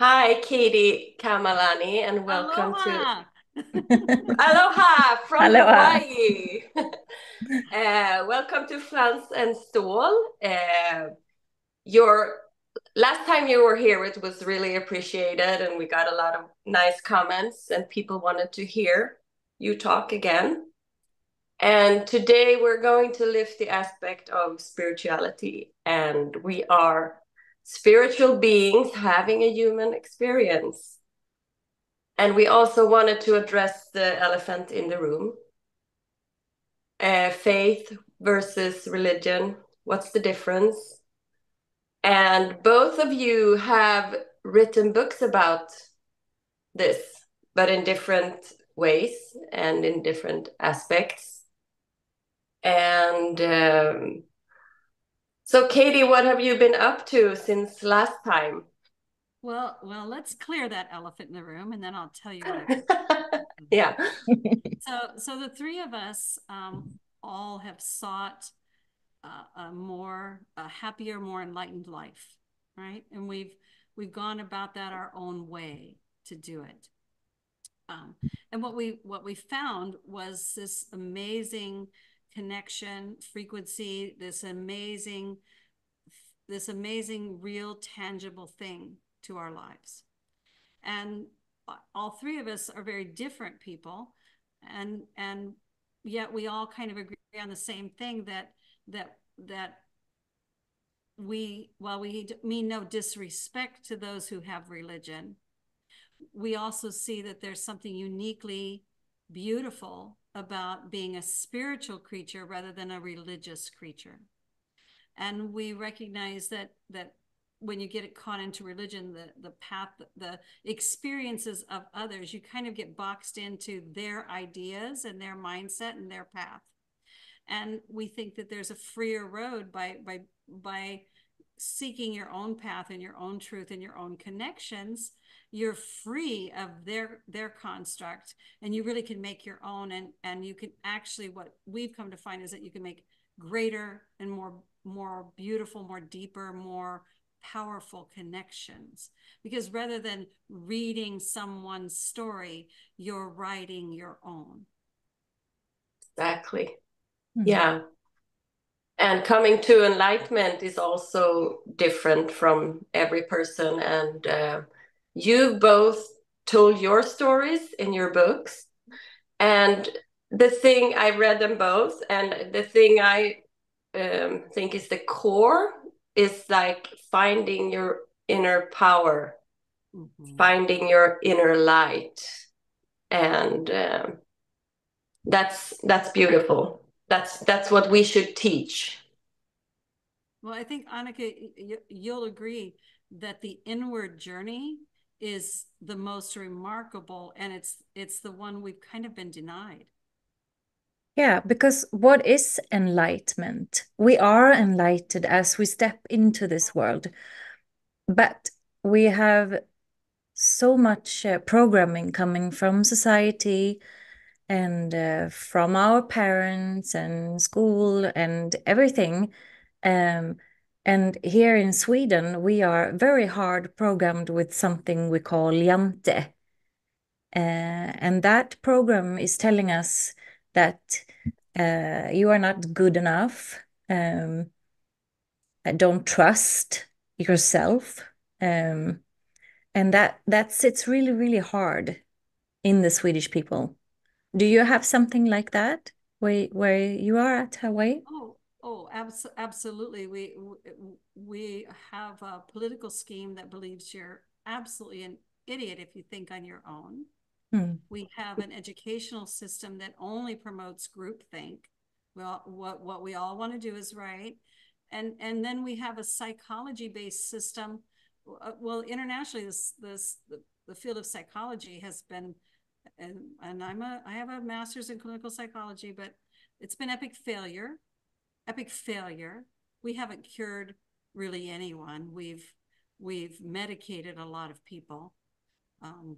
Hi, Keti Kamalani, and welcome to Aloha. Aloha from Aloha. Hawaii. Welcome to Frans and Ståhl. Your last time you were here, it was really appreciated, and we got a lot of nice comments, and people wanted to hear you talk again. And today we're going to lift the aspect of spirituality, and we are spiritual beings having a human experience. And we also wanted to address the elephant in the room, faith versus religion. What's the difference? And both of you have written books about this, but in different ways and in different aspects. And so, Keti, what have you been up to since last time? Let's clear that elephant in the room, and then I'll tell you what I've been. Yeah. So the three of us all have sought a happier, more enlightened life, right? And we've gone about that our own way to do it. And what we found was this amazing connection, frequency, this amazing real tangible thing to our lives. And all three of us are very different people, and yet we all kind of agree on the same thing, that we, while we mean no disrespect to those who have religion, we also see that there's something uniquely beautiful about being a spiritual creature rather than a religious creature. And we recognize that when you get caught into religion, the path, the experiences of others, you kind of get boxed into their ideas and their mindset and their path. And we think that there's a freer road by seeking your own path and your own truth and your own connections. You're free of their construct, and you really can make your own. And you can actually, what we've come to find is that you can make greater and more beautiful, more deeper, more powerful connections, because rather than reading someone's story, you're writing your own. Exactly. Hmm. Yeah. And coming to enlightenment is also different from every person. And you both told your stories in your books. And the thing, I read them both, and the thing I think is the core is like finding your inner power, finding your inner light. And that's beautiful. That's what we should teach. Well, I think, Annica, you'll agree that the inward journey is the most remarkable, and it's the one we've kind of been denied. Yeah, because what is enlightenment? We are enlightened as we step into this world, but we have so much programming coming from society and from our parents and school and everything. Um, and here in Sweden, we are very hard programmed with something we call jante. And that program is telling us that you are not good enough, don't trust yourself. And that sits really, really hard in the Swedish people. Do you have something like that where you are at Hawaii? Absolutely. We have a political scheme that believes you're absolutely an idiot if you think on your own. Hmm. We have an educational system that only promotes groupthink. Well, what we all want to do is right. And then we have a psychology-based system. Well, internationally, the field of psychology has been, and I have a master's in clinical psychology, but it's been epic failure. We haven't cured really anyone. We've medicated a lot of people,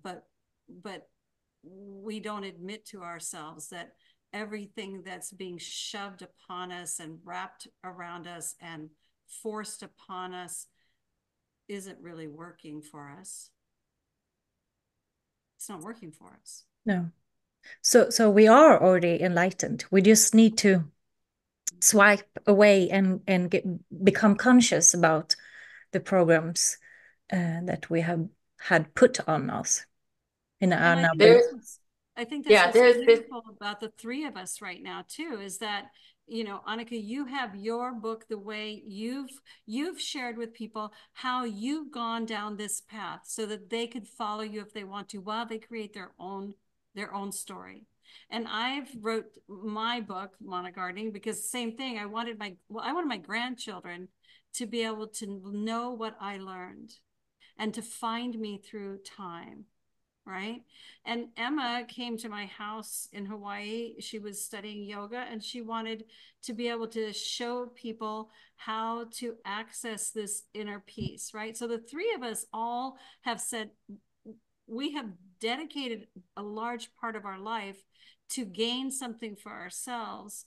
but we don't admit to ourselves that everything that's being shoved upon us and wrapped around us and forced upon us isn't really working for us. it's not working for us. No. So we are already enlightened. We just need to swipe away and become conscious about the programs that we have had put on us in our And number. I think that's Yeah, what's there's this. beautiful about the three of us right now too, is that, you know, Annica, you have your book, the way you've shared with people how you've gone down this path so that they could follow you if they want to, while they create their own story. And I've wrote my book, Mana Gardening, because same thing. I wanted my grandchildren to be able to know what I learned and to find me through time. Right. And Emma came to my house in Hawaii. She was studying yoga and she wanted to be able to show people how to access this inner peace. Right. So the three of us all have said we have dedicated a large part of our life to gain something for ourselves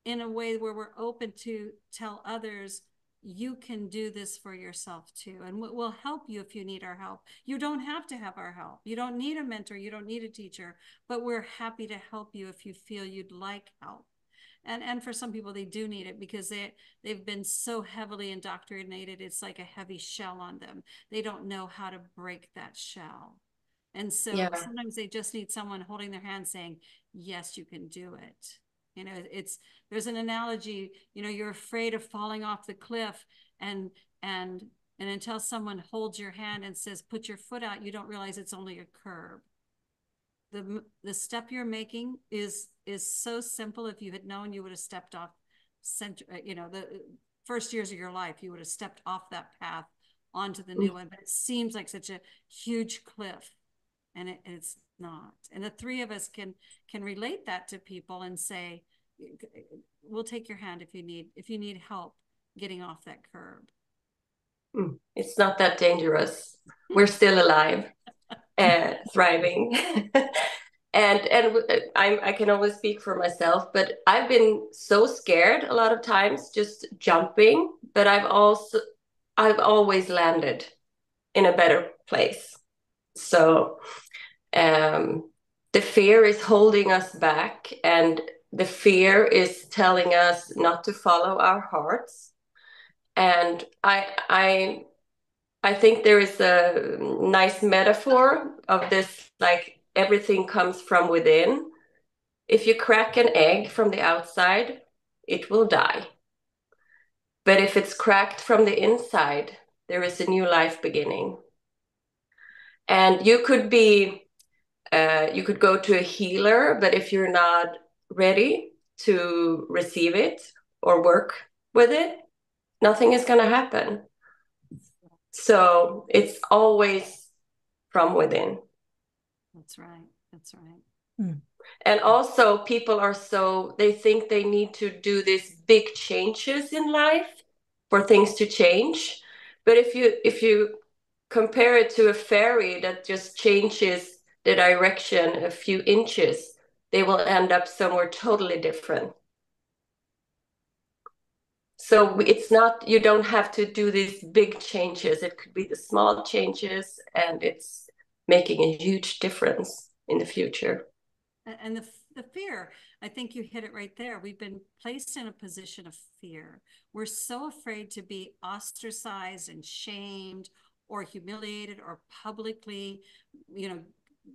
in a way where we're open to tell others, you can do this for yourself too. And we'll help you if you need our help. You don't have to have our help. You don't need a mentor. You don't need a teacher, but we're happy to help you if you feel you'd like help. And for some people, they do need it because they've been so heavily indoctrinated. It's like a heavy shell on them. They don't know how to break that shell. And so Yeah. sometimes they just need someone holding their hand saying, yes, you can do it. You know, there's an analogy, you know, you're afraid of falling off the cliff and until someone holds your hand and says, put your foot out, you don't realize it's only a curb. The step you're making is so simple. If you had known, you would have stepped off, you know, the first years of your life, you would have stepped off that path onto the new one, but it seems like such a huge cliff, and it's not. And the three of us can relate that to people and say, we'll take your hand if you need help getting off that curb. It's not that dangerous. We're still alive, thriving. And I can only speak for myself, but I've been so scared a lot of times just jumping, but I've always landed in a better place. So the fear is holding us back, and the fear is telling us not to follow our hearts. And I think there is a nice metaphor of this, like everything comes from within. If you crack an egg from the outside, it will die. But if it's cracked from the inside, there is a new life beginning. And you could go to a healer, but if you're not ready to receive it or work with it, nothing is going to happen. So it's always from within. That's right. That's right. And also people they think they need to do these big changes in life for things to change. But if you compare it to a fairy that just changes the direction a few inches, they will end up somewhere totally different. So it's not, you don't have to do these big changes. It could be the small changes, and it's making a huge difference in the future. And the fear, I think you hit it right there. We've been placed in a position of fear. We're so afraid to be ostracized and shamed or humiliated or publicly, you know,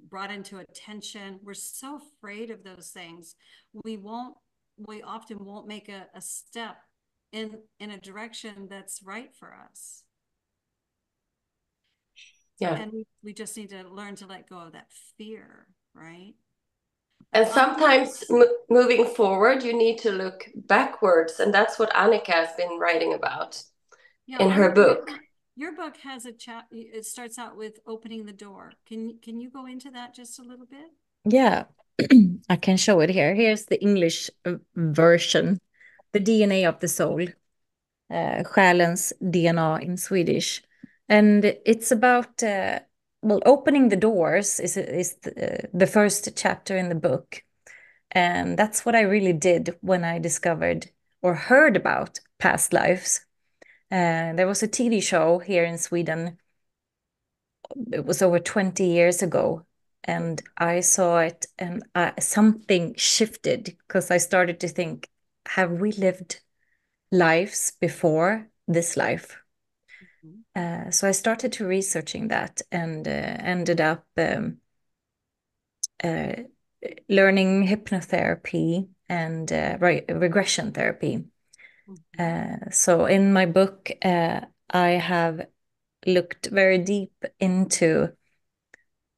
brought into attention. We're so afraid of those things. We often won't make a step in a direction that's right for us. Yeah. And we just need to learn to let go of that fear, right? And sometimes moving forward, you need to look backwards. And that's what Annica has been writing about in her book. Your book has a chat. It starts out with opening the door. Can you go into that just a little bit? Yeah, I can show it here. Here's the English version, the DNA of the soul, själens DNA in Swedish. And it's about, well, opening the doors is the first chapter in the book. And that's what I really did when I discovered or heard about past lives. There was a TV show here in Sweden. It was over 20 years ago and I saw it, and something shifted because I started to think, have we lived lives before this life? So I started to researching that and ended up uh, learning hypnotherapy and regression therapy. So in my book, I have looked very deep into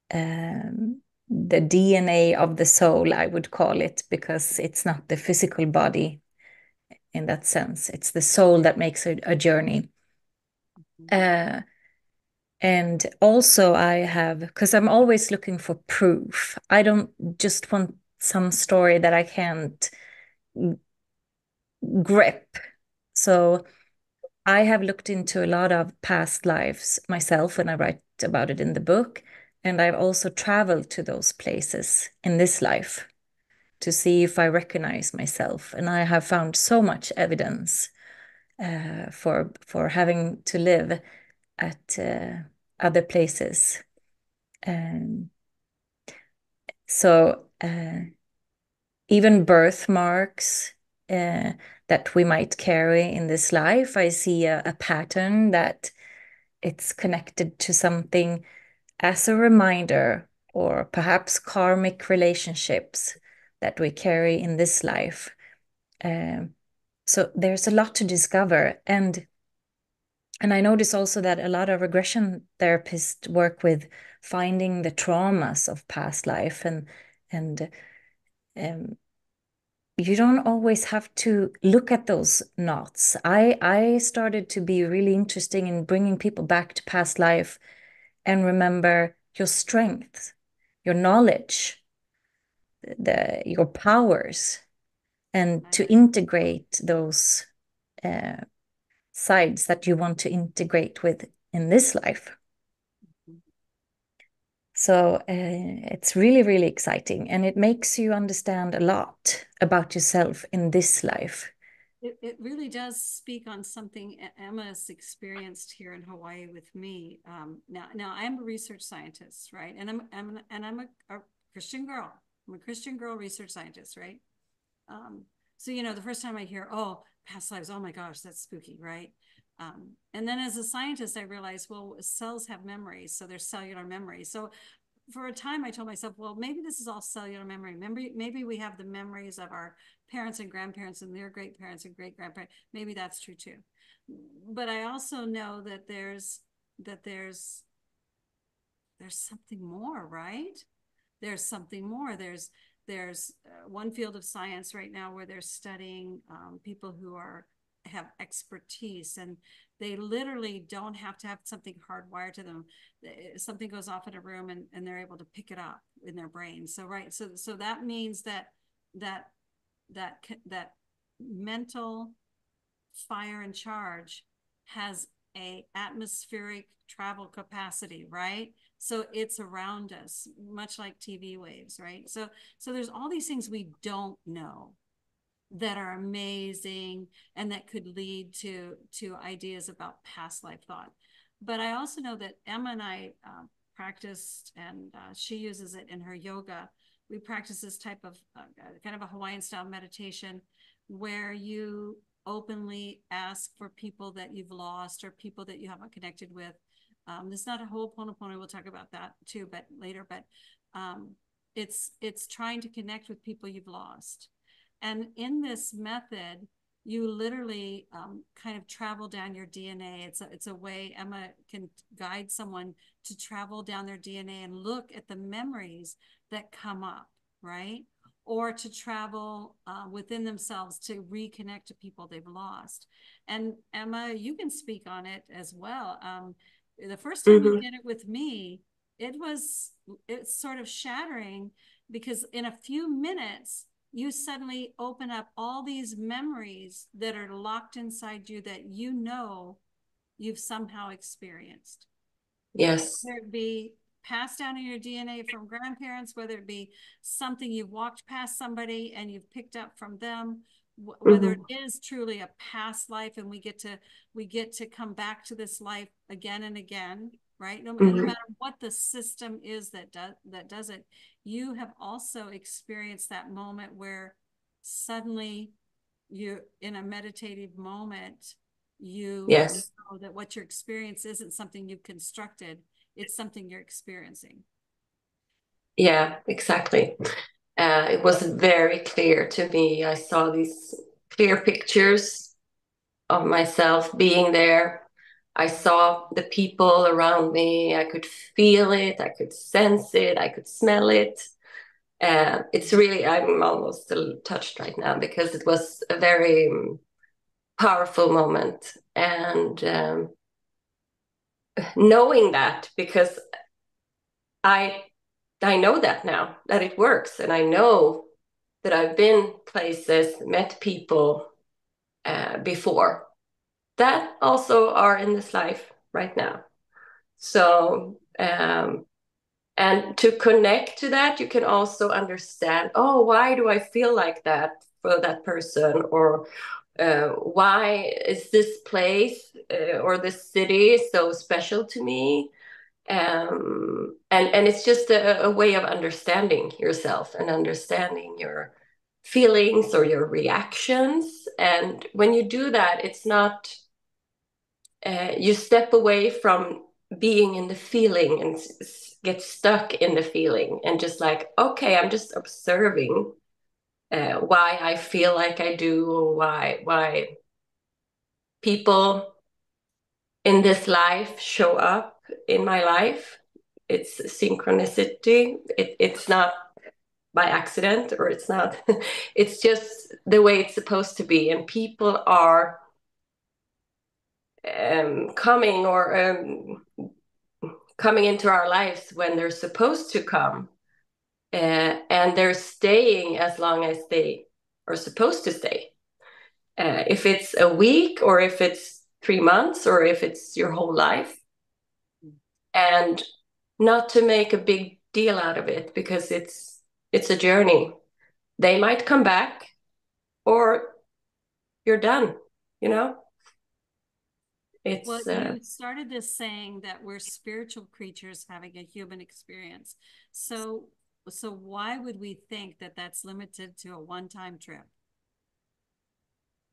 the DNA of the soul, I would call it, because it's not the physical body in that sense. It's the soul that makes a journey. And also I have, because I'm always looking for proof. I don't just want some story that I can't grip. So I have looked into a lot of past lives myself, and I write about it in the book. And I've also traveled to those places in this life to see if I recognize myself. And I have found so much evidence for having to live at other places. Um, so even birthmarks that we might carry in this life, I see a pattern that it's connected to something as a reminder, or perhaps karmic relationships that we carry in this life. Um, so there's a lot to discover, and I notice also that a lot of regression therapists work with finding the traumas of past life, and um, you don't always have to look at those knots. I started to be really interested in bringing people back to past life and remember your strengths, your knowledge, your powers, and to integrate those uh, sides that you want to integrate with in this life. So it's really, really exciting, and it makes you understand a lot about yourself in this life. It really does speak on something Emma's experienced here in Hawaii with me. Now I'm a research scientist, right? And I'm a Christian girl. I'm a Christian girl research scientist, right? So the first time I hear, oh, past lives, oh my gosh, that's spooky, right? And then as a scientist, I realized, well, cells have memories, so there's cellular memory. So for a time I told myself, well, maybe this is all cellular memory. Maybe we have the memories of our parents and grandparents and their great parents and great grandparents. Maybe that's true too. But I also know that there's something more, right? There's something more. There's one field of science right now where they're studying people who have expertise, and they literally don't have to have something hardwired to them. Something goes off in a room, and they're able to pick it up in their brain. So right, so that means that mental fire and charge has a atmospheric travel capacity, right? So it's around us, much like TV waves, right? So there's all these things we don't know that are amazing and that could lead to ideas about past life thought. But I also know that Emma and I practiced, and she uses it in her yoga. We practice this type of kind of a Hawaiian style meditation where you openly ask for people that you've lost or people that you haven't connected with. This is not a Ho'oponopono. We'll talk about that too, but later. But it's trying to connect with people you've lost. And in this method, you literally kind of travel down your DNA. It's a way Emma can guide someone to travel down their DNA and look at the memories that come up, right? Or to travel within themselves to reconnect to people they've lost. And Emma, you can speak on it as well. The first time you did it with me, it's sort of shattering, because in a few minutes, you suddenly open up all these memories that are locked inside you that you've somehow experienced. Yes. Whether it be passed down in your DNA from grandparents, whether it be something you've walked past somebody and you've picked up from them, whether it is truly a past life and we get to come back to this life again and again, right? No Mm-hmm. matter what the system is that does it, you have also experienced that moment where suddenly you, in a meditative moment, you Yes. know that what your experience isn't something you've constructed, it's something you're experiencing. Yeah, exactly. It was very clear to me. I saw these clear pictures of myself being there. I saw the people around me. I could feel it. I could sense it. I could smell it. It's really, I'm almost a little touched right now because it was a very powerful moment. And knowing that, because I I know that now, that it works, and I know that I've been places, met people before that also are in this life right now. So, and to connect to that, you can also understand, oh, why do I feel like that for that person? Or why is this place or this city so special to me? And it's just a way of understanding yourself and understanding your feelings or your reactions. And when you do that, it's not you step away from being in the feeling and get stuck in the feeling and just like, okay, I'm just observing why I feel like I do, or why people in this life show up in my life. It's synchronicity. It's not by accident, or it's not. It's just the way it's supposed to be, and people are coming or coming into our lives when they're supposed to come, and they're staying as long as they are supposed to stay. If it's a week, or if it's 3 months, or if it's your whole life, and not to make a big deal out of it, because it's a journey. They might come back, or you're done. You know, Well, it's you started this saying that we're spiritual creatures having a human experience. So, so why would we think that that's limited to a one-time trip?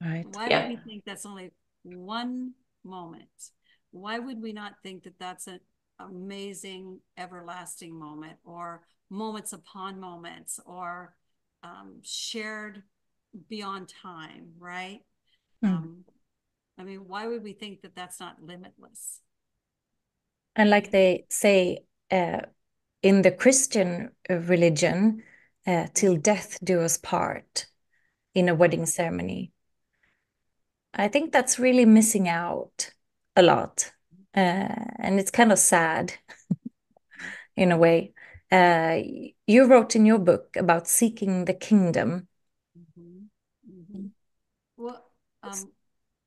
Right. Why would yeah. we think that's only one moment? Why would we not think that that's an amazing, everlasting moment, or moments upon moments, or shared beyond time, right? Mm. I mean, why would we think that that's not limitless? And like they say uh, in the Christian religion, till death do us part in a wedding ceremony. I think that's really missing out a lot. And it's kind of sad in a way. Uh, you wrote in your book about seeking the kingdom. Mm-hmm. Mm-hmm. Well,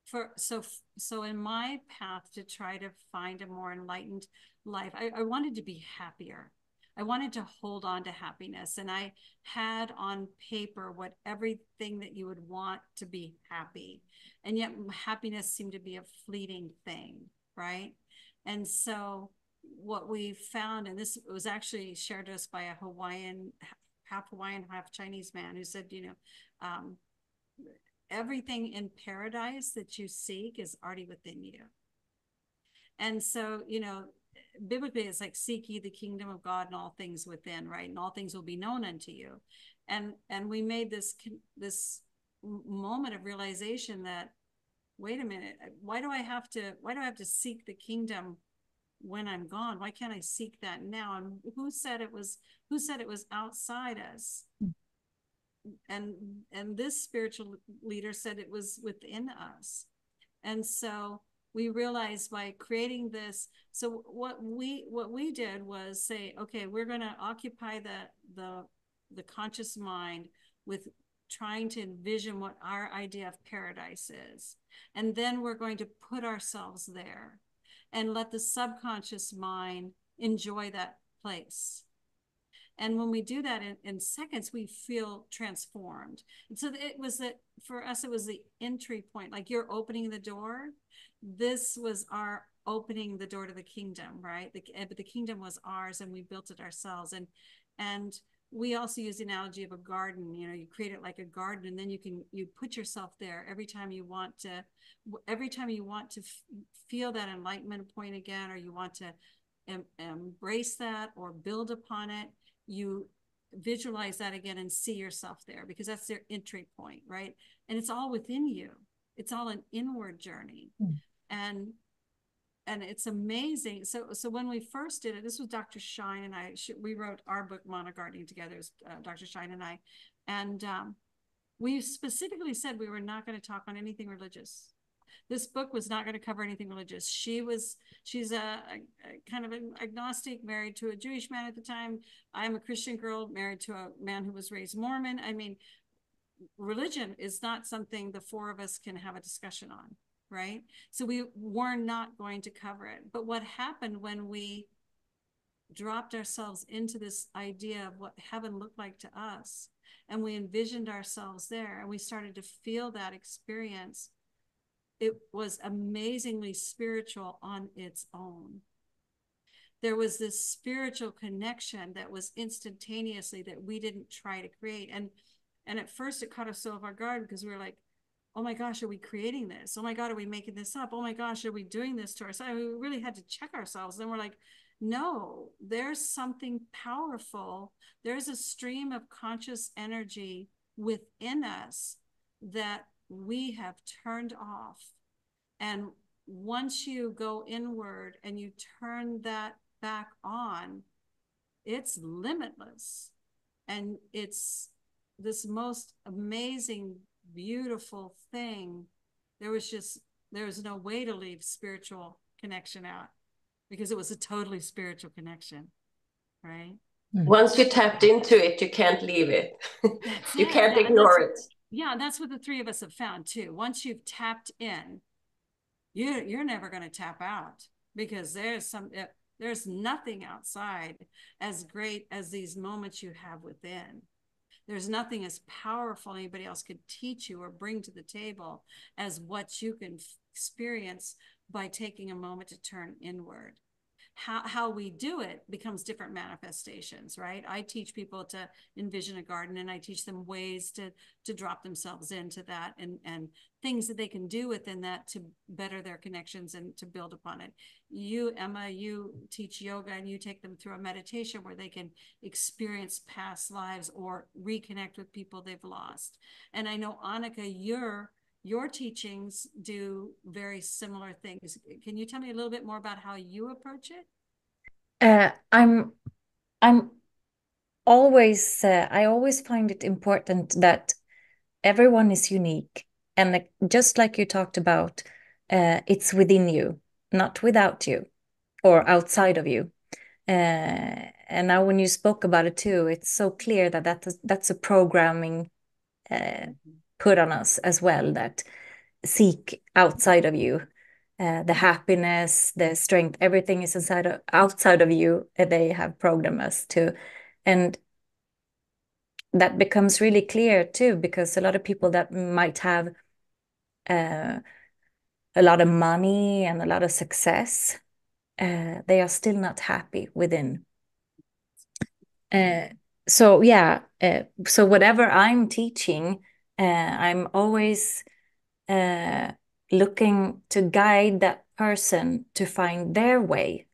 for so in my path to try to find a more enlightened life, I wanted to be happier. I wanted to hold on to happiness, and I had on paper what everything that you would want to be happy, and yet happiness seemed to be a fleeting thing, right? And so what we found, and this was actually shared to us by a half Hawaiian, half Chinese man, who said, everything in paradise that you seek is already within you. And so, biblically, it's like, seek ye the kingdom of God and all things within, right? And all things will be known unto you. And we made this moment of realization that, wait a minute, why do I have to seek the kingdom when I'm gone? Why can't I seek that now? And who said it was outside us? And this spiritual leader said it was within us. And so we realized by creating this, so what we did was say, okay, we're going to occupy the conscious mind with trying to envision what our idea of paradise is, and then we're going to put ourselves there and let the subconscious mind enjoy that place. And when we do that in seconds, we feel transformed. And so it was for us, it was the entry point. Like, you're opening the door. This was our opening the door to the kingdom, right? But the kingdom was ours, and we built it ourselves. And we also use the analogy of a garden. You know, you create it like a garden, and then you put yourself there every time you want to feel that enlightenment point again, or you want to embrace that or build upon it. You visualize that again and see yourself there, because that's their entry point, right? And it's all within you. It's all an inward journey. And it's amazing. So when we first did it, this was Dr. Shine and I. We wrote our book Monogardening together, Dr. Shine and I, and we specifically said we were not going to talk on anything religious. This book was not going to cover anything religious. She's a kind of an agnostic, married to a Jewish man at the time. I'm a Christian girl married to a man who was raised Mormon. I mean, religion is not something the four of us can have a discussion on, right? So we were not going to cover it. But what happened when we dropped ourselves into this idea of what heaven looked like to us, and we envisioned ourselves there, and we started to feel that experience, it was amazingly spiritual on its own. There was this spiritual connection that was instantaneously, that we didn't try to create. And at first it caught us so off our guard, because we were like, oh my gosh, are we creating this? Oh my God, are we making this up? Oh my gosh, are we doing this to ourselves? We really had to check ourselves. And we're like, no, there's something powerful. There's a stream of conscious energy within us that we have turned off. And once you go inward and you turn that back on, it's limitless. And it's this most amazing, beautiful thing. There was no way to leave spiritual connection out, because it was a totally spiritual connection, right? Once you tapped into it, you can't leave it. You can't ignore it. Yeah, that's what the three of us have found too. Once you've tapped in, you're never going to tap out, because there's nothing outside as great as these moments you have within. There's nothing as powerful anybody else could teach you or bring to the table as what you can experience by taking a moment to turn inward. How we do it becomes different manifestations, right? I teach people to envision a garden, and I teach them ways to drop themselves into that, and things that they can do within that to better their connections and to build upon it. You, Emma, you teach yoga, and you take them through a meditation where they can experience past lives or reconnect with people they've lost. And I know, Annica, your teachings do very similar things. Can you tell me a little bit more about how you approach it? I'm always I always find it important that everyone is unique, and just like you talked about, it's within you, not without you or outside of you. And now when you spoke about it too, it's so clear that that's a programming put on us as well, that seek outside of you. The happiness, the strength, everything is outside of you. They have programmed us to, and that becomes really clear too, because a lot of people that might have a lot of money and a lot of success, they are still not happy within. So yeah, so whatever I'm teaching, I'm always looking to guide that person to find their way.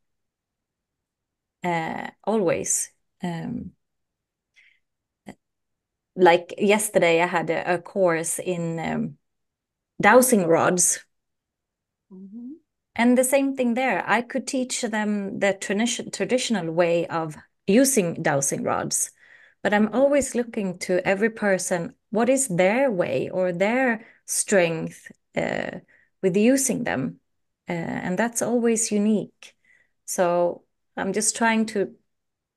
Always. Like yesterday, I had a course in dowsing rods. Mm-hmm. And the same thing there. I could teach them the traditional way of using dowsing rods. But I'm always looking to every person, what is their way or their strength with using them? And that's always unique. So I'm just trying to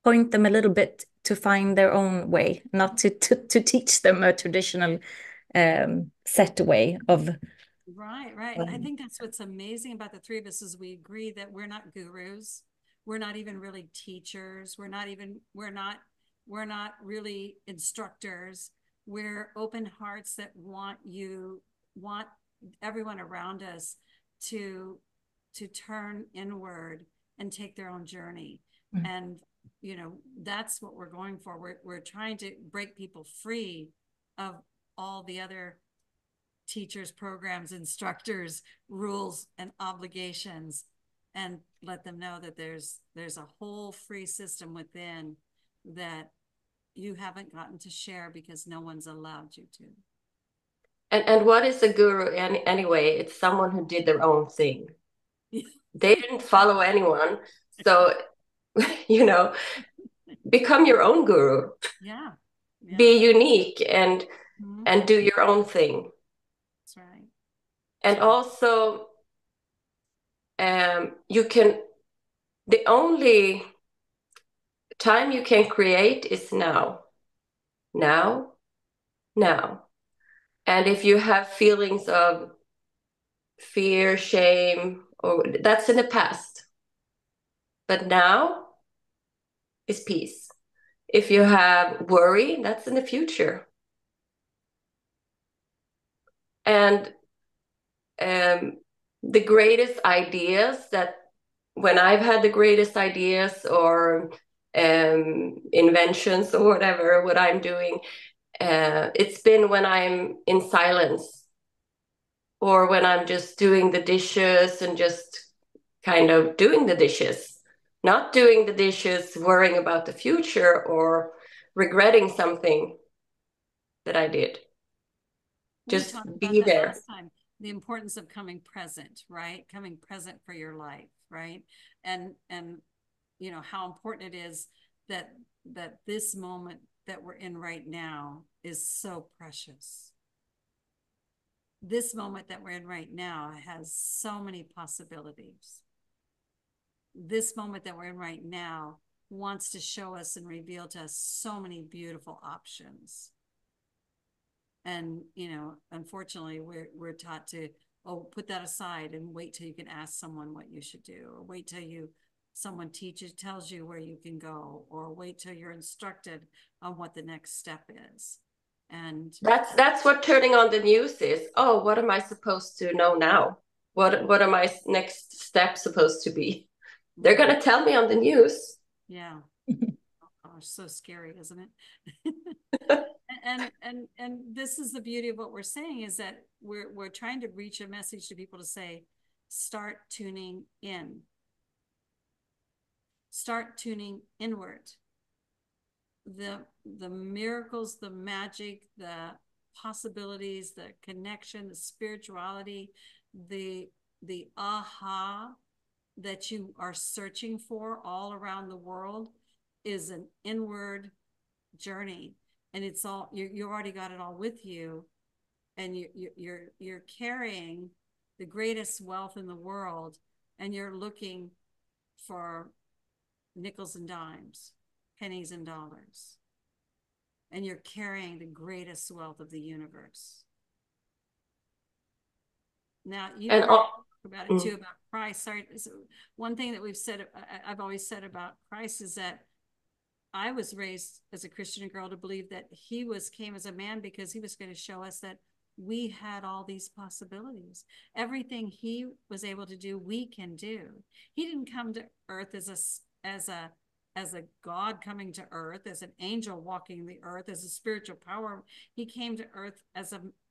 point them a little bit to find their own way, not to teach them a traditional set way of. Right. And I think that's what's amazing about the three of us, is we agree that we're not gurus. We're not even really teachers. We're not really instructors. We're open hearts that want everyone around us to to turn inward and take their own journey. Mm. And, you know, that's what we're going for. We're trying to break people free of all the other teachers, programs, instructors, rules, and obligations, and let them know that there's a whole free system within that you haven't gotten to share because no one's allowed you to. And what is a guru anyway? It's someone who did their own thing. They didn't follow anyone. So, you know, become your own guru. Yeah. Yeah. Be unique and Mhm. and do your own thing. That's right. And also, you can, the only time you can create is now. Now, now. And if you have feelings of fear, shame, or that's in the past. But now is peace. If you have worry, that's in the future. And the greatest ideas that when I've had the greatest ideas or inventions or whatever, what I'm doing, it's been when I'm in silence or when I'm just doing the dishes and just kind of doing the dishes, not doing the dishes, worrying about the future or regretting something that I did. We Just talked about be that there. last time, the importance of coming present, right? Coming present for your life, right? And you know how important it is that this moment that we're in right now is so precious. This moment that we're in right now has so many possibilities. This moment that we're in right now wants to show us and reveal to us so many beautiful options. And, you know, unfortunately, we're taught to, oh, put that aside and wait till you can ask someone what you should do, or wait till someone tells you where you can go, or wait till you're instructed on what the next step is. And That's what turning on the news is. Oh, what am I supposed to know now? What are my next steps supposed to be? They're gonna tell me on the news. yeah. Oh, gosh, so scary, isn't it? and this is the beauty of what we're saying, is that we're trying to reach a message to people to say, start tuning in, start tuning inward. The miracles, the magic, the possibilities, the connection, the spirituality, the aha that you are searching for all around the world is an inward journey. And it's all, you already got it all with you, and you're carrying the greatest wealth in the world, and you're looking for nickels and dimes, pennies and dollars, and you're carrying the greatest wealth of the universe. Now, you've And heard about it too, about Christ. Sorry, so one thing that I've always said about Christ is that I was raised as a Christian girl to believe that he came as a man because he was going to show us that we had all these possibilities. Everything he was able to do, we can do. He didn't come to earth as a God coming to earth, as an angel walking the earth, as a spiritual power. He came to earth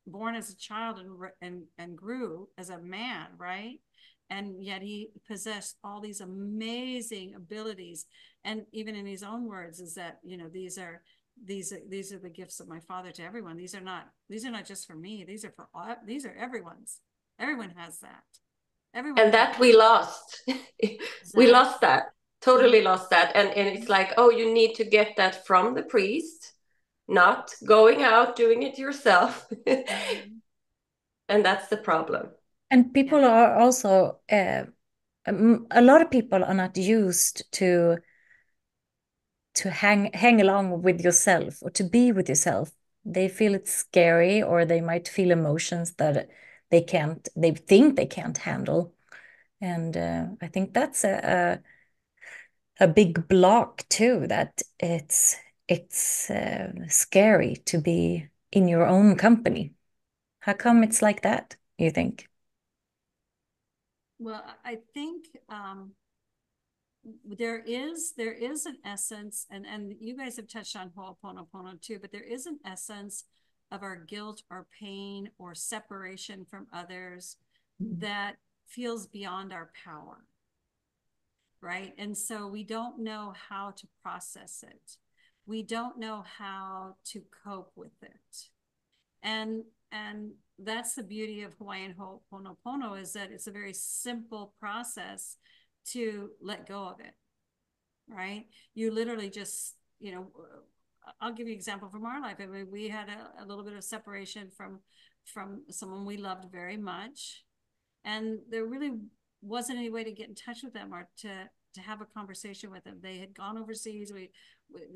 born as a child and grew as a man, right? And yet he possessed all these amazing abilities. And even in his own words, is that, you know, these are the gifts of my Father to everyone. These are not just for me. These are everyone's. Everyone has that. Everyone and has that we lost. We that. lost that. Totally lost that. And it's like, oh, you need to get that from the priest, not going out doing it yourself. And that's the problem. And Yeah. people are also, a lot of people are not used to hang along with yourself or to be with yourself. They feel it's scary, or they might feel emotions that they think they can't handle. And I think that's a big block too, that it's scary to be in your own company. How come it's like that, you think? Well, I think there is an essence, and you guys have touched on Ho'oponopono too, but there is an essence of our guilt or pain or separation from others that feels beyond our power, right? And so we don't know how to process it. We don't know how to cope with it. And that's the beauty of Hawaiian Ho'oponopono, is that it's a very simple process to let go of it, right? You literally just, I'll give you an example from our life. I mean, we had a little bit of separation from someone we loved very much, and there really wasn't any way to get in touch with them or to have a conversation with them. They had gone overseas.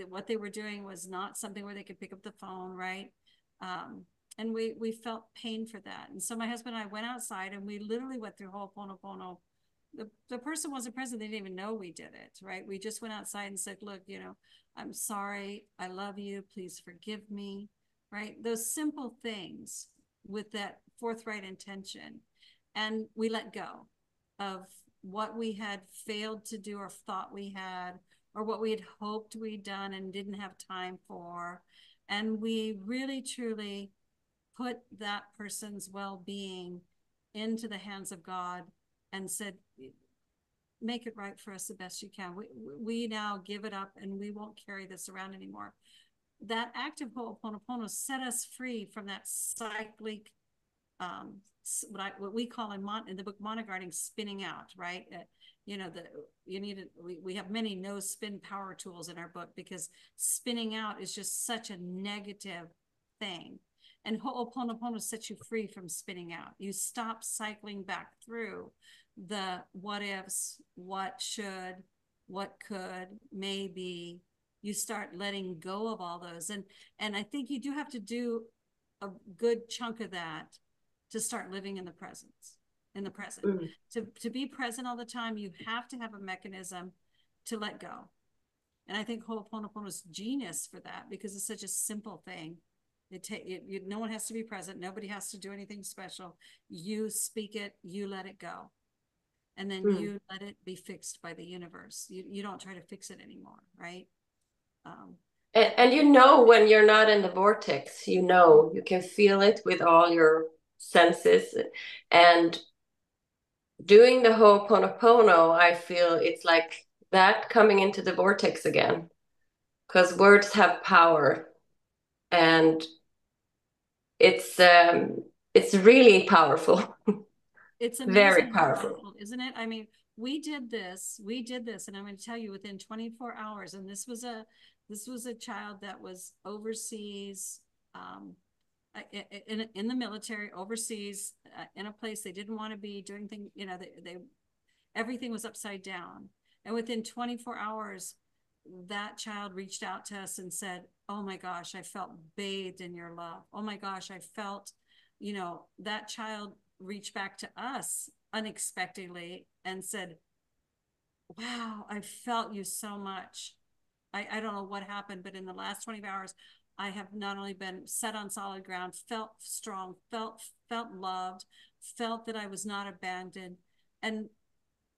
What they were doing was not something where they could pick up the phone, right? And we felt pain for that. And so my husband and I went outside, and we literally went through Ho'oponopono. The person wasn't present. They didn't even know we did it, right? We just went outside and said, look, I'm sorry. I love you. Please forgive me, right? Those simple things with that forthright intention. And we let go of what we had failed to do or thought we had, or what we had hoped we'd done and didn't have time for. And we really, truly put that person's well-being into the hands of God and said, make it right for us the best you can. We now give it up, and we won't carry this around anymore. That act of Ho'oponopono set us free from that cyclic, what we call in the book Monoguarding, spinning out, right? We have many no spin power tools in our book, because spinning out is just such a negative thing. And Ho'oponopono sets you free from spinning out. You stop cycling back through the what ifs, what should, what could, maybe. You start letting go of all those. And I think you do have to do a good chunk of that to start living in the present. To be present all the time, you have to have a mechanism to let go. And I think Ho'oponopono is genius for that, because it's such a simple thing. No one has to be present. Nobody has to do anything special. You speak it, you let it go. And then you let it be fixed by the universe. You don't try to fix it anymore, right? And when you're not in the vortex, you can feel it with all your senses. And doing the Ho'oponopono, I feel it's like that coming into the vortex again, because words have power, and it's really powerful. It's Very amazing how powerful. powerful, isn't it? I mean, we did this, and I'm going to tell you, within 24 hours, and this was a child that was overseas, in the military, overseas, in a place they didn't want to be, doing things, they everything was upside down. And within 24 hours, that child reached out to us and said, oh my gosh, I felt bathed in your love. Oh my gosh, I felt, that child reached back to us unexpectedly and said, wow, I felt you so much. I don't know what happened, but in the last 24 hours, I have not only been set on solid ground, felt strong, felt loved, felt that I was not abandoned. And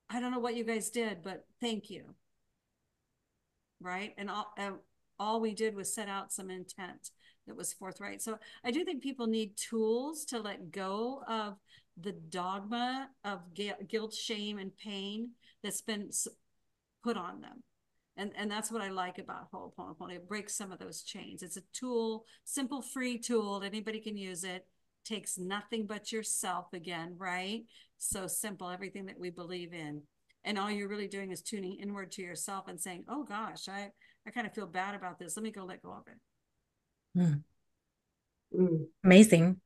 I don't know what you guys did, but thank you. Right? And all we did was set out some intent that was forthright. So I do think people need tools to let go of the dogma of guilt, shame, and pain that's been put on them. And that's what I like about Ho'oponopono. It breaks some of those chains. It's a tool, simple, free tool. Anybody can use it. Takes nothing but yourself again, right? So simple, everything that we believe in. And all you're really doing is tuning inward to yourself and saying, oh gosh, I kind of feel bad about this. Let me go let go of it. Amazing.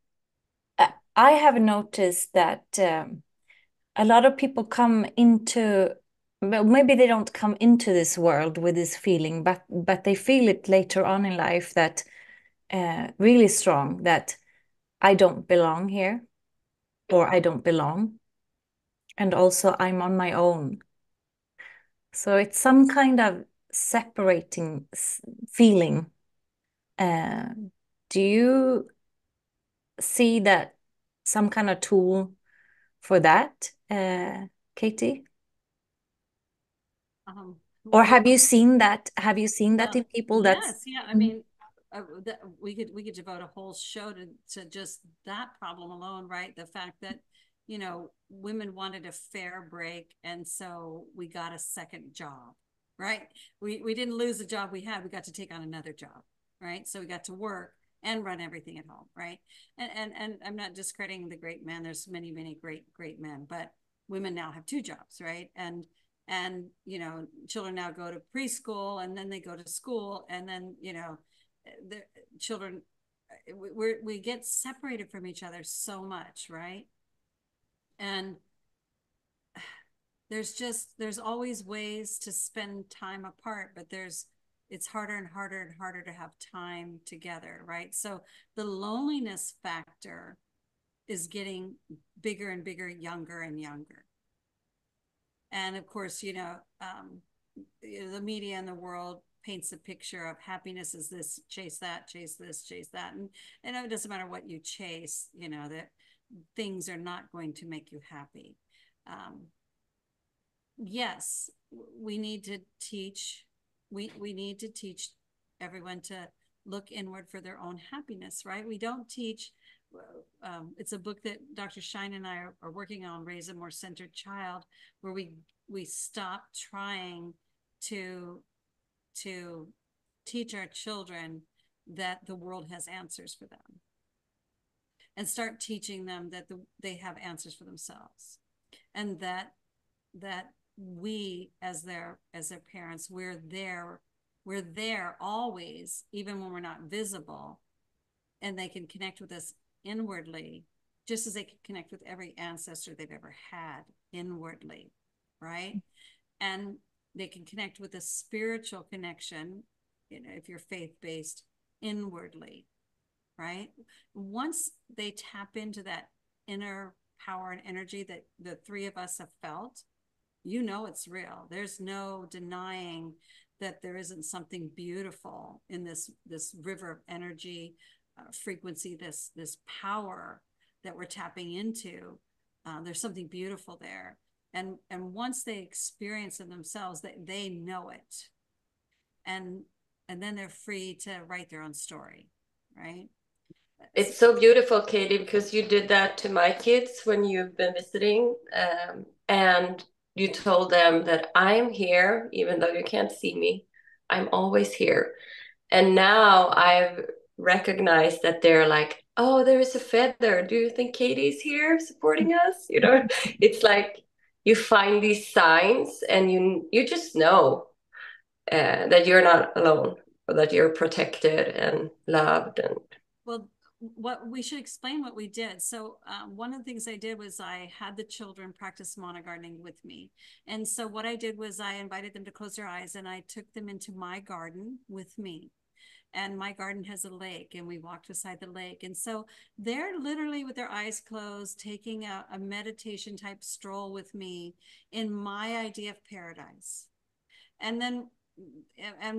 I have noticed that a lot of people come into, well, maybe they don't come into this world with this feeling, but they feel it later on in life, that really strong, that I don't belong here, or I don't belong. And also I'm on my own. So it's some kind of separating feeling. Do you see that some kind of tool for that, Katie? Or Well, have you seen that? Have you seen that in people that's yes, yeah. I mean, we could devote a whole show to just that problem alone, right? The fact that, you know, women wanted a fair break, and so we got a second job, right? We didn't lose the job we had; we got to take on another job, right? So we got to work and run everything at home, right? And I'm not discrediting the great men. There's many great men, but women now have two jobs, right? And you know, children now go to preschool, and then they go to school, and then, you know, the children, we get separated from each other so much, right? And there's always ways to spend time apart, but it's harder and harder and harder to have time together, right? So the loneliness factor is getting bigger and bigger, younger and younger. And of course, you know, the media in the world paints a picture of happiness is this, chase that, chase this, chase that. And it doesn't matter what you chase, you know, that things are not going to make you happy. Yes, we need to teach, we need to teach everyone to look inward for their own happiness, right? We don't teach, it's a book that Dr. Shine and I are working on, Raise a More Centered Child, where we stop trying to teach our children that the world has answers for them, and start teaching them that they have answers for themselves, and that we as their parents, we're there always, even when we're not visible, and they can connect with us inwardly, just as they can connect with every ancestor they've ever had inwardly, right? And they can connect with a spiritual connection, you know, if you're faith-based, inwardly, right? Once they tap into that inner power and energy that the three of us have felt, you know it's real. There's no denying that there isn't something beautiful in this river of energy, frequency, this power that we're tapping into. There's something beautiful there. And once they experience it themselves, they know it. And then they're free to write their own story, right? It's so beautiful, Katie, because you did that to my kids when you've been visiting, and you told them that I'm here, even though you can't see me. I'm always here. And now I've recognized that they're like, oh, there is a feather. Do you think Katie's here supporting us? You know, it's like you find these signs, and you just know that you're not alone, or that you're protected and loved. And well, what we should explain what we did. So one of the things I did was I had the children practice monogardening with me. And so what I did was I invited them to close their eyes, and I took them into my garden with me. And my garden has a lake, and we walked beside the lake. And so they're literally with their eyes closed, taking a meditation type stroll with me in my idea of paradise. And then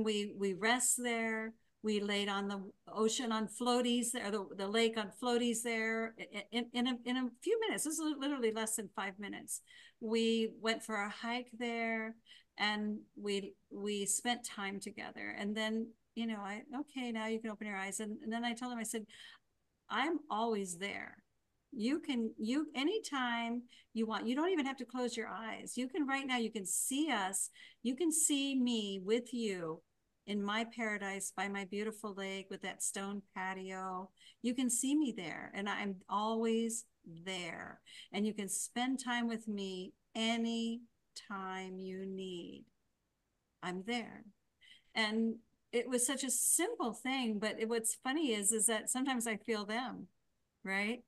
we rest there. We laid on the ocean on floaties there, the lake on floaties there in a few minutes. This is literally less than 5 minutes. We went for a hike there, and we spent time together. And then, you know, okay, now you can open your eyes. And then I told him, I said, I'm always there. You anytime you want, you don't even have to close your eyes. You can right now, you can see us. You can see me with you in my paradise by my beautiful lake with that stone patio. You can see me there, and I'm always there. And you can spend time with me any time you need. I'm there. And it was such a simple thing, but what's funny is that sometimes I feel them, right?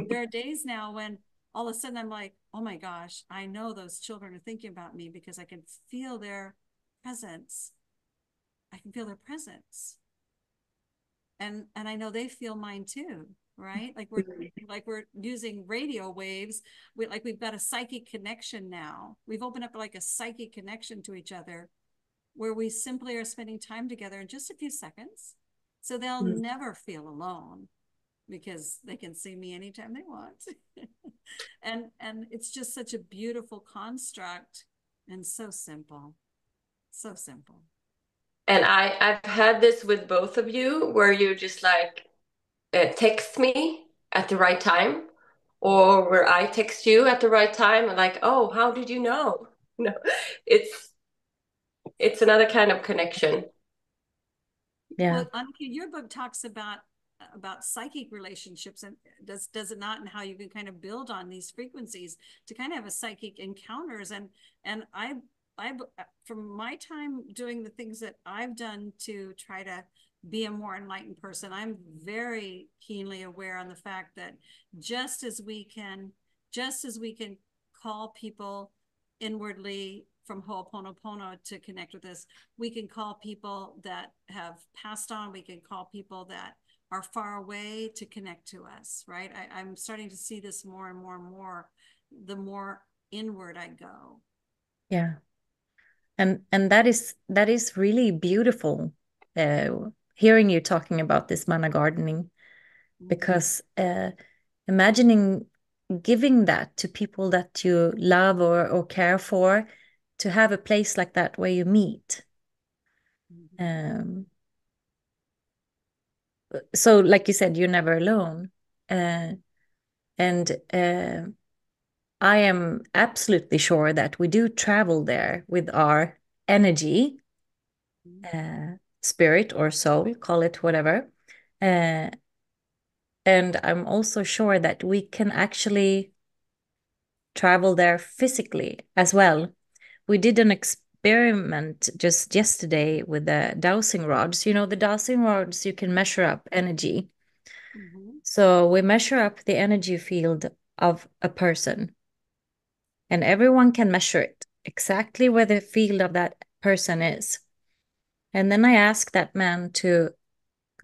There are days now when all of a sudden I'm like, oh my gosh, I know those children are thinking about me, because I can feel their presence. I can feel their presence. And I know they feel mine too, right? Like we're using radio waves. We've got a psychic connection now. We've opened up like a psychic connection to each other, where we simply are spending time together in just a few seconds. So they'll never feel alone. because they can see me anytime they want. And it's just such a beautiful construct and so simple. So simple. And I've had this with both of you where you just like text me at the right time, or where I text you at the right time and like, oh, how did you know? No, it's it's another kind of connection. Yeah. Well, Annika, your book talks about psychic relationships, and does it not, and how you can kind of build on these frequencies to kind of have a psychic encounters. And I from my time doing the things that I've done to try to be a more enlightened person, I'm very keenly aware on the fact that just as we can just as we can call people inwardly from Ho'oponopono to connect with us, we can call people that have passed on, we can call people that are far away to connect to us, right? I'm starting to see this more and more and more the more inward I go. Yeah. And that is really beautiful, hearing you talking about this manna gardening, Mm-hmm. because imagining giving that to people that you love or care for, to have a place like that where you meet. Mm-hmm. Um, so, like you said, you're never alone. Uh, and I am absolutely sure that we do travel there with our energy, spirit or soul, call it whatever. Uh, and I'm also sure that we can actually travel there physically as well. We did an experiment just yesterday with the dowsing rods. You know, the dowsing rods, you can measure up energy. Mm-hmm. So we measure up the energy field of a person, and everyone can measure it exactly where the field of that person is. And then I asked that man to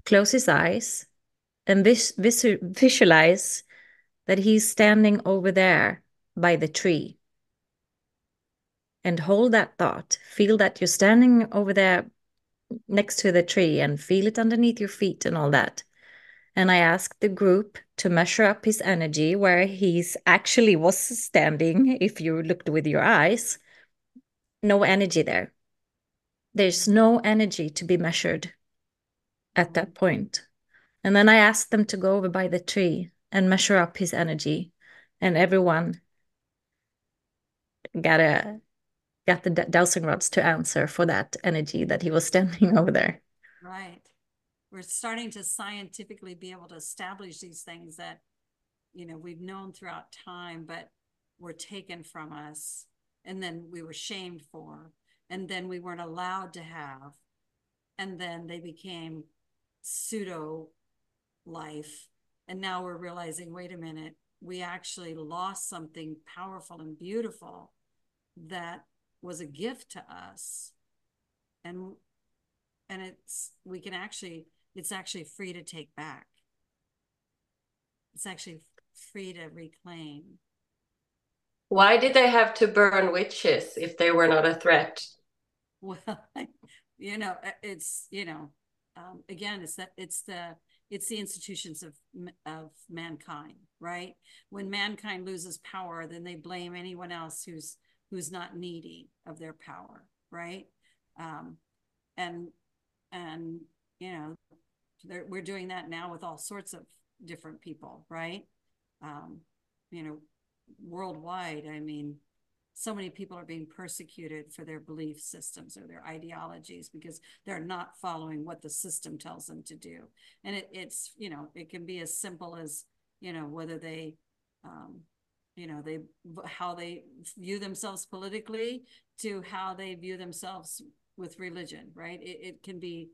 close his eyes and visualize that he's standing over there by the tree, and hold that thought. Feel that you're standing over there next to the tree and feel it underneath your feet and all that. And I asked the group to measure up his energy where he's actually was standing. If you looked with your eyes, no energy there. There's no energy to be measured at Mm-hmm. that point. And then I asked them to go over by the tree and measure up his energy. And everyone got a got the dowsing rods to answer for that energy that he was standing over there. Right. We're starting to scientifically be able to establish these things that, we've known throughout time, but were taken from us, and then we were shamed for, and then we weren't allowed to have, and then they became pseudo life. And now we're realizing, wait a minute, we actually lost something powerful and beautiful that was a gift to us. And it's actually free to take back. It's actually free to reclaim. Why did they have to burn witches if they were not a threat? Well, it's, again, it's the institutions of mankind, right? When mankind loses power, then they blame anyone else who's not needy of their power, right? Um, and and you know, we're doing that now with all sorts of different people, right? Um, you know, worldwide. I mean, so many people are being persecuted for their belief systems or their ideologies because they're not following what the system tells them to do. And it's, it can be as simple as, whether they, um, they, how they view themselves politically, to how they view themselves with religion, right? It can be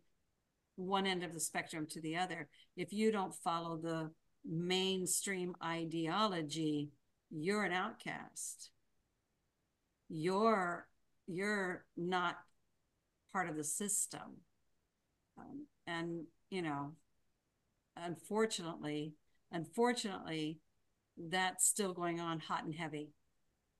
one end of the spectrum to the other. If you don't follow the mainstream ideology, you're an outcast. You're not part of the system. And unfortunately, unfortunately, that's still going on hot and heavy,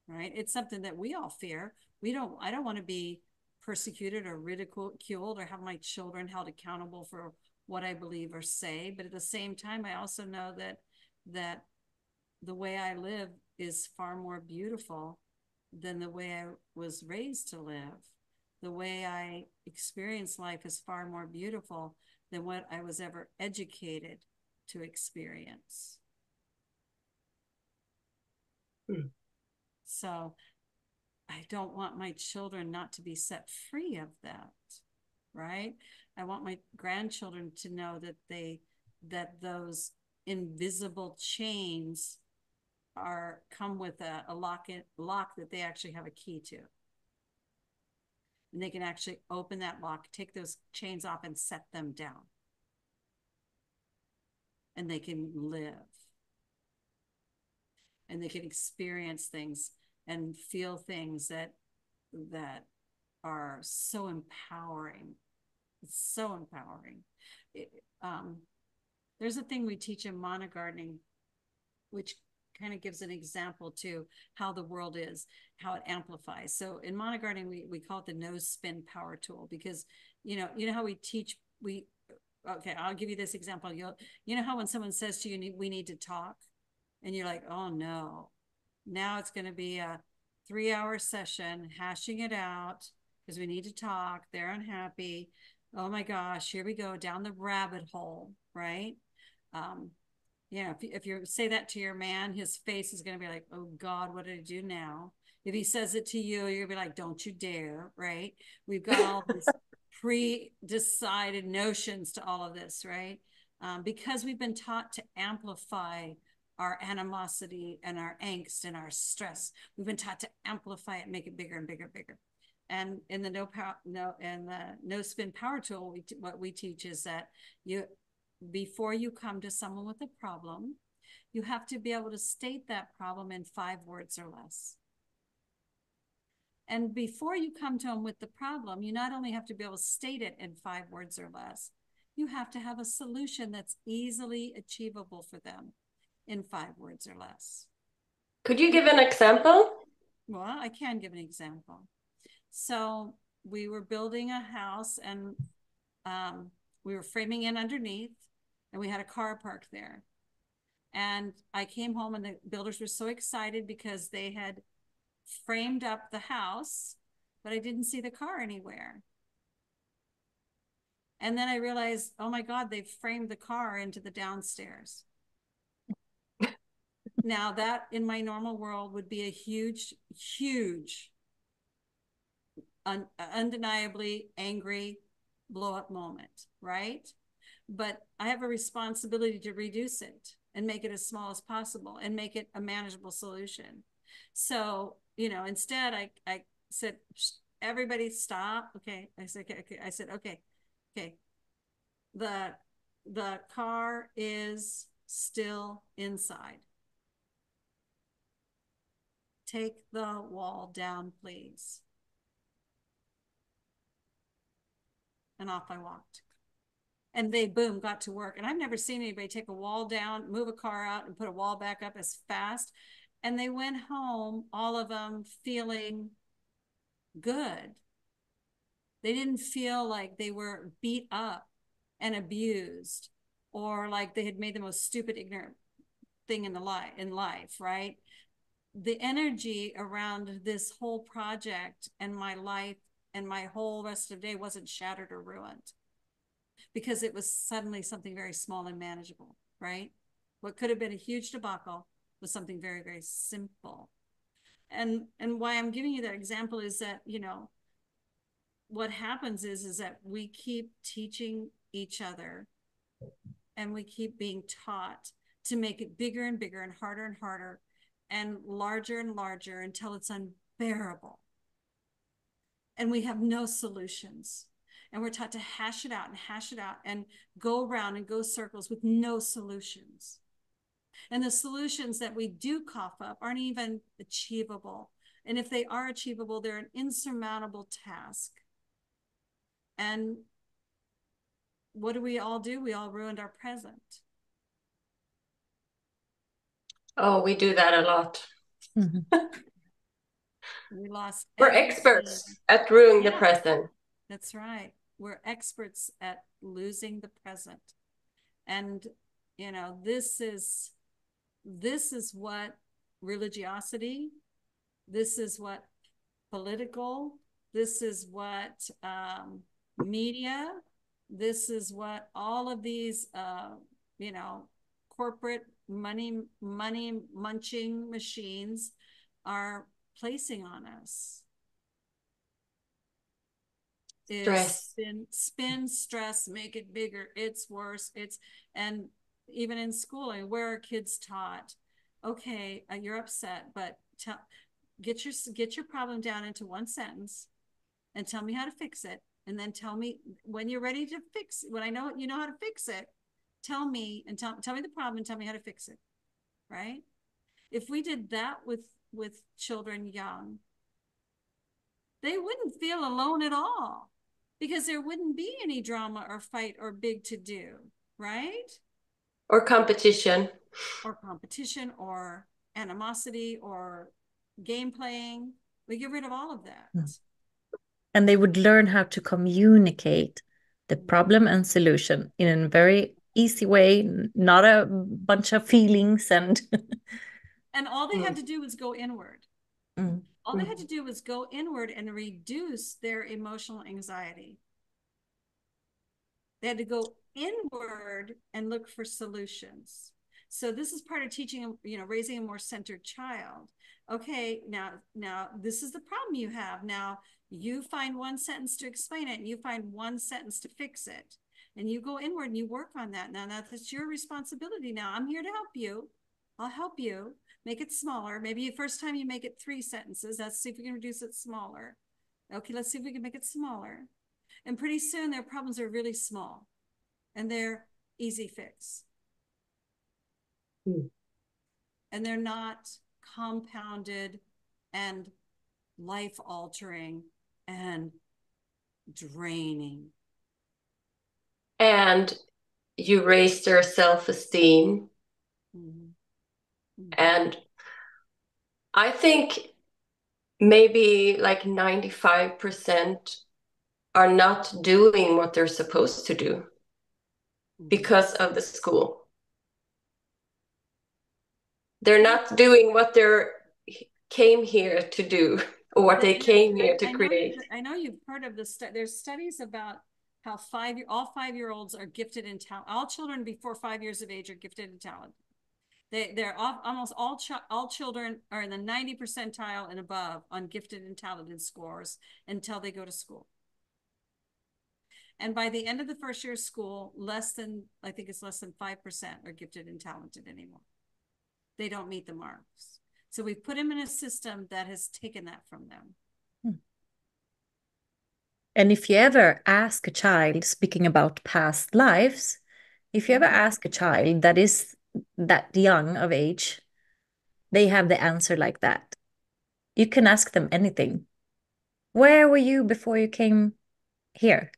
right? It's something that we all fear. I don't want to be persecuted or ridiculed or have my children held accountable for what I believe or say. But at the same time, I also know that the way I live is far more beautiful than the way I was raised to live. The way I experience life is far more beautiful than what I was ever educated to experience. So I don't want my children not to be set free of that, right? I want my grandchildren to know that those invisible chains come with a lock that they actually have a key to. And they can actually open that lock, take those chains off and set them down. And they can live. And they can experience things and feel things that are so empowering. It's so empowering. There's a thing we teach in mana gardening, which kind of gives an example to how the world is, how it amplifies. So in mana gardening, we call it the nose spin power tool, because you know how we teach, okay, I'll give you this example. You know how when someone says to you, we need to talk, and you're like, oh no, now it's going to be a 3-hour session hashing it out because we need to talk. They're unhappy. Oh my gosh, here we go down the rabbit hole, right? If you say that to your man, his face is going to be like, oh God, what did I do now? If he says it to you, you're going to be like, don't you dare, right? We've got all these pre-decided notions to all of this, right? Because we've been taught to amplify our animosity and our angst and our stress. We've been taught to amplify it, make it bigger and bigger and bigger. And in the no spin power tool, what we teach is that before you come to someone with a problem, you have to be able to state that problem in 5 words or less. And before you come to them with the problem, you not only have to be able to state it in 5 words or less, you have to have a solution that's easily achievable for them in 5 words or less. Could you give an example? Well, I can give an example. So we were building a house, and we were framing in underneath, and we had a car parked there. And I came home, and the builders were so excited because they had framed up the house, but I didn't see the car anywhere. And then I realized, oh my God, they've framed the car into the downstairs. Now that in my normal world would be a huge, huge, undeniably angry blow up moment, right? But I have a responsibility to reduce it and make it as small as possible and make it a manageable solution. So, instead I said, everybody stop. Okay. I said, okay. I said, okay. The car is still inside. Take the wall down, please. And off I walked. And they, boom, got to work. And I've never seen anybody take a wall down, move a car out, and put a wall back up as fast. And they went home, all of them, feeling good. They didn't feel like they were beat up and abused, or like they had made the most stupid, ignorant thing in life, right? The energy around this whole project and my life and my whole rest of the day wasn't shattered or ruined, because it was suddenly something very small and manageable, right? What could have been a huge debacle was something very, very simple. And why I'm giving you that example is that, what happens is that we keep teaching each other, and we keep being taught to make it bigger and bigger and harder and larger until it's unbearable. And we have no solutions. And we're taught to hash it out and go around and go circles with no solutions. And the solutions that we do cough up aren't even achievable. And if they are achievable, they're an insurmountable task. And what do? We all ruined our present. Oh, we do that a lot. We lost We're everything. experts at ruining the present. That's right. we're experts at losing the present. And, you know, this is what religiosity, this is what political, this is what media, this is what all of these, you know, corporate money munching machines are placing on us. Is Stress. spin stress, make it bigger, it's worse, and even in school, I mean, where are kids taught, okay, you're upset, but get your problem down into one sentence and tell me how to fix it, and then tell me when you're ready to fix, when I know you know how to fix it, tell me the problem and tell me how to fix it, right? If we did that with children young, they wouldn't feel alone at all, because there wouldn't be any drama or fight or big to do, right? Or competition. Or competition or animosity or game playing. We get rid of all of that. And they would learn how to communicate the problem and solution in a very easy way, not a bunch of feelings and and all they had to do was go inward. Mm. All they had to do was go inward and reduce their emotional anxiety. They had to go inward and look for solutions. So this is part of teaching, you know, raising a more centered child. Okay, now this is the problem you have. Now you find one sentence to explain it, and you find one sentence to fix it. And you go inward and you work on that. Now that's your responsibility. Now I'm here to help you. I'll help you make it smaller. Maybe the first time you make it 3 sentences. Let's see if we can reduce it smaller. Okay, let's see if we can make it smaller. And pretty soon their problems are really small and they're easy fix. And they're not compounded and life altering and draining. And you raise their self-esteem. And I think maybe like 95% are not doing what they're supposed to do because of the school. They're not doing what they came here to do, or what they came here to create. I know you've heard of this. There's studies about how all 5-year-olds are gifted in talent. All children before 5 years of age are gifted in talent. They're almost all children are in the 90 percentile and above on gifted and talented scores until they go to school. And by the end of the first year of school, I think it's less than 5% are gifted and talented anymore. They don't meet the marks. So we've put them in a system that has taken that from them. And if you ever ask a child, speaking about past lives, if you ever ask a child that is that young of age, they have the answer like that. You can ask them anything. Where were you before you came here?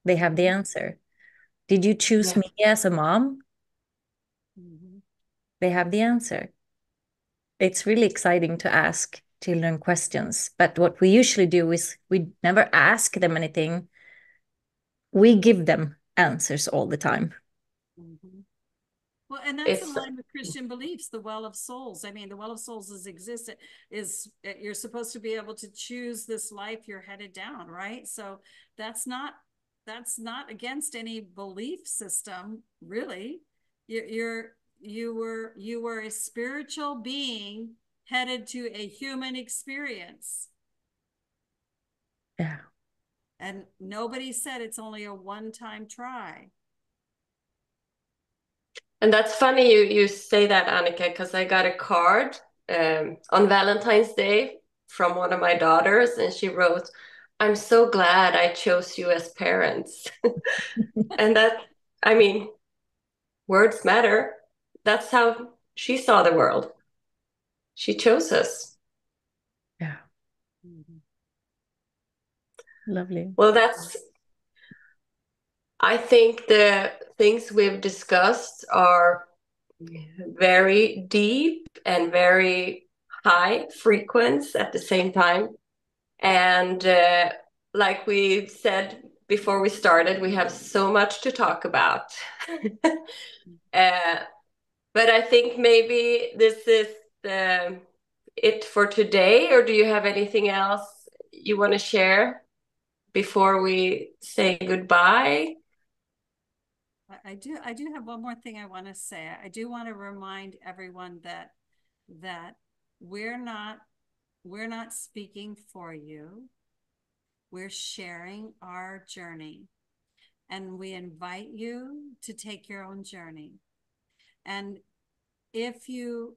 They have the answer. Did you choose me as a mom? They have the answer. It's really exciting to ask children questions, but what we usually do is we never ask them anything. We give them answers all the time. Well, and that's in line with Christian beliefs, the well of souls. I mean, the well of souls is you're supposed to be able to choose this life you're headed down, right? So that's not against any belief system, really. You were a spiritual being headed to a human experience. Yeah. And nobody said it's only a one-time try. And that's funny you say that, Annica, because I got a card on Valentine's Day from one of my daughters, and she wrote, "I'm so glad I chose you as parents." And that, I mean, words matter. That's how she saw the world. She chose us. Yeah. Lovely. Well, I think the things we've discussed are very deep and very high frequency at the same time. And like we said before we started, we have so much to talk about. uh, but I think maybe this is it for today, or do you have anything else you want to share before we say goodbye? I do have one more thing I want to say. I do want to remind everyone that we're not we're not speaking for you. We're sharing our journey, and we invite you to take your own journey. And if you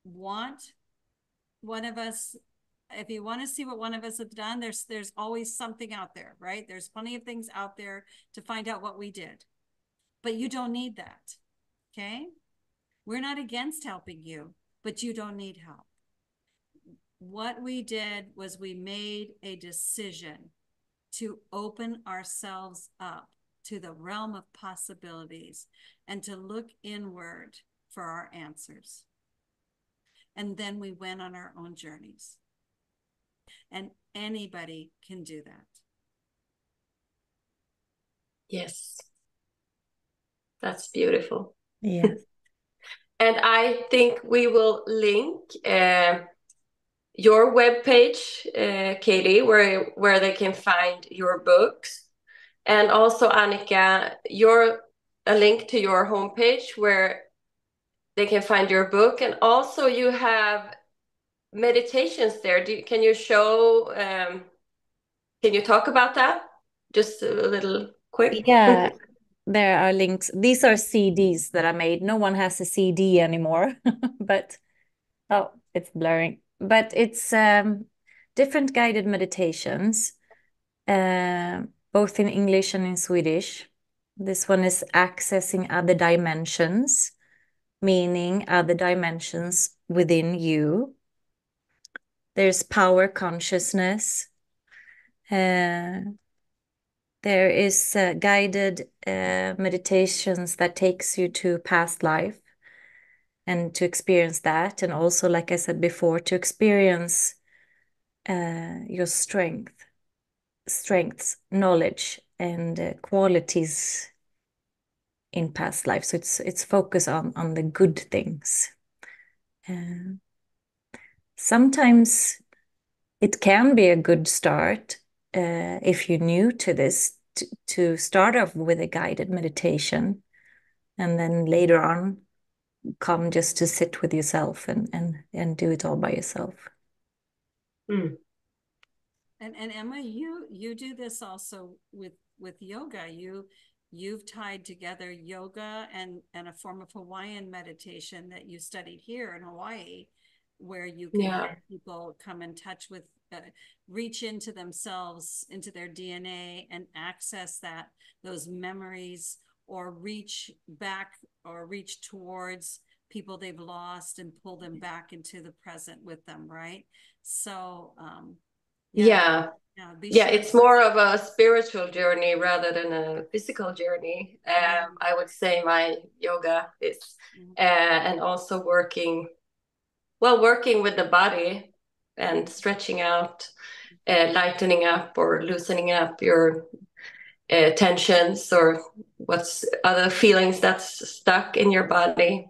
want one of us, if you want to see what one of us have done, there's always something out there, right? There's plenty of things out there to find out what we did, but you don't need that. Okay, we're not against helping you, but you don't need help. What we did was we made a decision to open ourselves up to the realm of possibilities and to look inward for our answers. And then we went on our own journeys. And anybody can do that. Yes, that's beautiful. Yes. And I think we will link your webpage, Katie, where they can find your books, and also Annica, your a link to your homepage where they can find your book, and also you have meditations there. Can you show? Can you talk about that? Just a little quick. Yeah, there are links. These are CDs that I made. No one has a CD anymore, but oh, it's blurring. But it's different guided meditations, both in English and in Swedish. This one is accessing other dimensions, meaning other dimensions within you. There's power consciousness. There is guided meditations that takes you to past life and to experience that. And also, like I said before, to experience your strengths, knowledge, and qualities in past life. So it's focus on the good things. Sometimes it can be a good start if you're new to this to start off with a guided meditation, and then later on come just to sit with yourself and do it all by yourself. Mm. And Emma, you do this also with yoga. You've tied together yoga and a form of Hawaiian meditation that you studied here in Hawaii, where you can Yeah. help people come in touch with, reach into themselves, into their DNA, and access those memories, or reach back or reach towards people they've lost and pull them back into the present with them, right? So Yeah. be Yeah, sure. it's more of a spiritual journey rather than a physical journey. Yeah. I would say my yoga is, and also working with the body and stretching out, lightening up or loosening up your tensions or what's other feelings that's stuck in your body,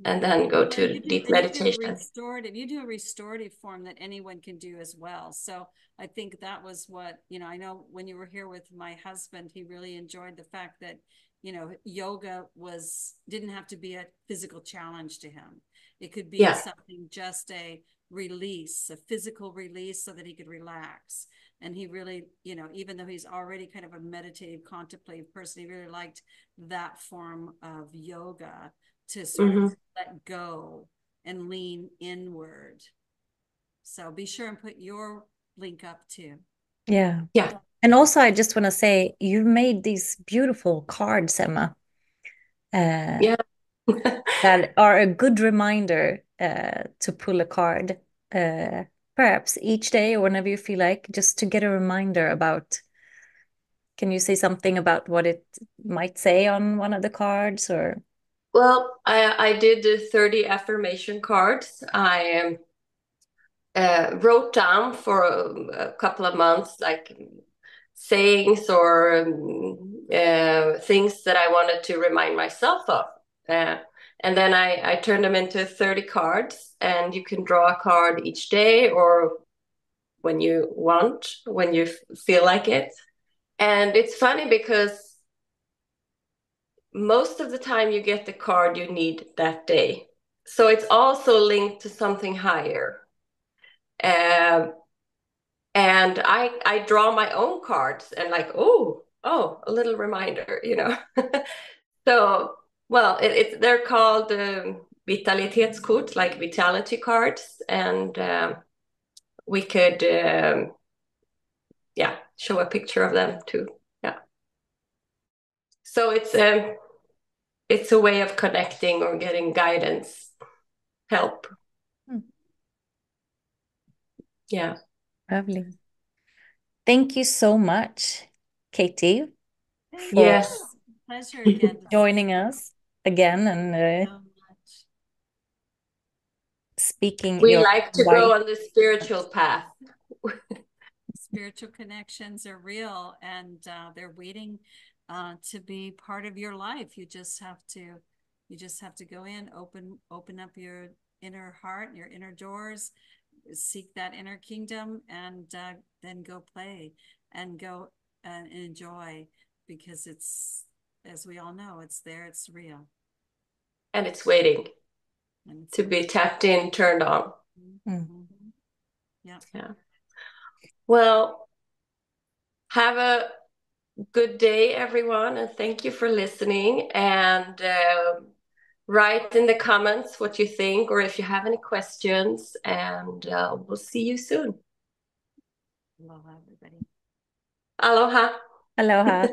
and then go Yeah, to you do, deep and you do a meditation. restorative. You do a restorative form that anyone can do as well. So I think that was what, I know when you were here with my husband, he really enjoyed the fact that, yoga didn't have to be a physical challenge to him. It could be Yeah. something, just a release, a physical release, so that he could relax. And he really, even though he's already kind of a meditative, contemplative person, he really liked that form of yoga to sort Mm-hmm. of let go and lean inward. So be sure and put your link up too. Yeah. Yeah. And also, I just want to say, you've made these beautiful cards, Emma, Yeah. that are a good reminder to pull a card, perhaps each day or whenever you feel like, just to get a reminder about. Can you say something about what it might say on one of the cards, or? Well, I did the 30 affirmation cards. I wrote down for a couple of months, like sayings or things that I wanted to remind myself of. Uh, and then I turned them into 30 cards, and you can draw a card each day or when you want, when you feel like it. And it's funny because most of the time you get the card you need that day. So it's also linked to something higher. Um, and I draw my own cards and like, oh, a little reminder, you know. So, well, they're called vitalitetskort, like vitality cards, and we could, yeah, show a picture of them too. Yeah. So it's a way of connecting or getting guidance, help. Mm. Yeah. Lovely. Thank you so much, Katie, Thank for you. Yes. Pleasure again to see joining you us again and so much. speaking We your like to white. go on the spiritual path. Spiritual connections are real, and they're waiting to be part of your life. You just have to go in, open up your inner heart, your inner doors, seek that inner kingdom, and then go play and go and enjoy, because it's, as we all know, it's there, it's real, And it's waiting and it's to be tapped in, turned on. Mm. mm-hmm. Yeah. Yeah. Well, have a good day, everyone, and thank you for listening. And write in the comments what you think or if you have any questions, and we'll see you soon. Aloha, everybody. Aloha. Aloha.